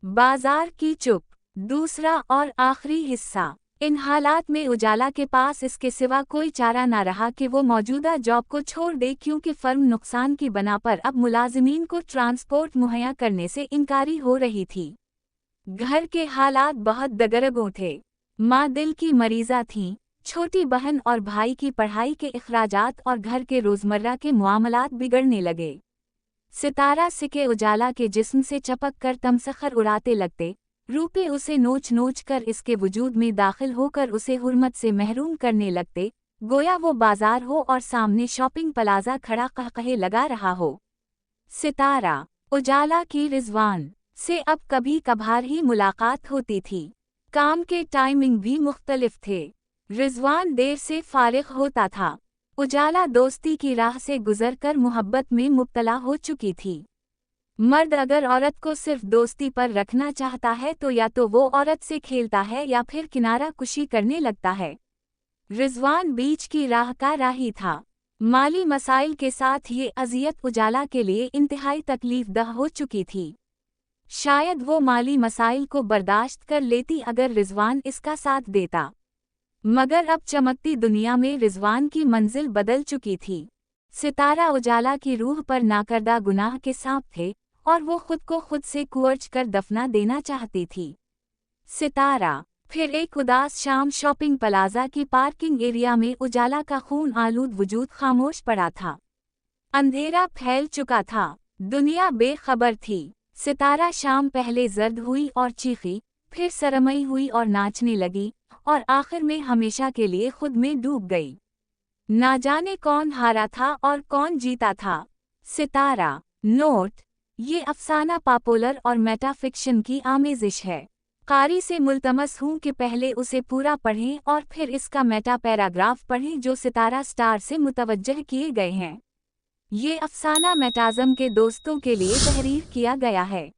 बाजार की चुप। दूसरा और आखिरी हिस्सा। इन हालात में उजाला के पास इसके सिवा कोई चारा न रहा कि वो मौजूदा जॉब को छोड़ दे, क्योंकि फर्म नुकसान की बना पर अब मुलाजिमीन को ट्रांसपोर्ट मुहैया करने से इनकारी हो रही थी। घर के हालात बहुत दगरगों थे। माँ दिल की मरीजा थीं, छोटी बहन और भाई की पढ़ाई के इखराजात और घर के रोजमर्रा के मुआमलात बिगड़ने लगे। सितारा सिके उजाला के जिस्म से चपक कर तमसखर उड़ाते लगते, रूपे उसे नोच नोच कर इसके वजूद में दाखिल होकर उसे हुर्मत से महरूम करने लगते, गोया वो बाजार हो और सामने शॉपिंग प्लाजा खड़ा कहकहे लगा रहा हो। सितारा उजाला की रिजवान से अब कभी कभार ही मुलाकात होती थी। काम के टाइमिंग भी मुख्तलिफ थे। रिजवान देर से फारिग होता था। उजाला दोस्ती की राह से गुजरकर मोहब्बत में मुब्तला हो चुकी थी। मर्द अगर औरत को सिर्फ दोस्ती पर रखना चाहता है तो या तो वो औरत से खेलता है या फिर किनारा कुशी करने लगता है। रिजवान बीच की राह का राही था। माली मसाइल के साथ ये अजियत उजाला के लिए इंतहाई तकलीफदह हो चुकी थी। शायद वो माली मसाइल को बर्दाश्त कर लेती अगर रिजवान इसका साथ देता, मगर अब चमकती दुनिया में रिजवान की मंजिल बदल चुकी थी। सितारा उजाला की रूह पर नाकर्दा गुनाह के सांप थे और वो खुद को खुद से कुअर्च कर दफना देना चाहती थी। सितारा फिर एक उदास शाम शॉपिंग प्लाजा की पार्किंग एरिया में उजाला का खून आलूद वजूद खामोश पड़ा था। अंधेरा फैल चुका था, दुनिया बेखबर थी। सितारा शाम पहले जर्द हुई और चीखी, फिर सरमई हुई और नाचने लगी, और आखिर में हमेशा के लिए खुद में डूब गई। ना जाने कौन हारा था और कौन जीता था। सितारा नोट: ये अफसाना पॉपुलर और मेटाफिक्शन की आमेजिश है। कारी से मुल्तमस हूँ कि पहले उसे पूरा पढ़ें और फिर इसका मेटा पैराग्राफ पढ़ें जो सितारा स्टार से मुतवज्जह किए गए हैं। ये अफसाना मेटाज़म के दोस्तों के लिए तहरीर किया गया है।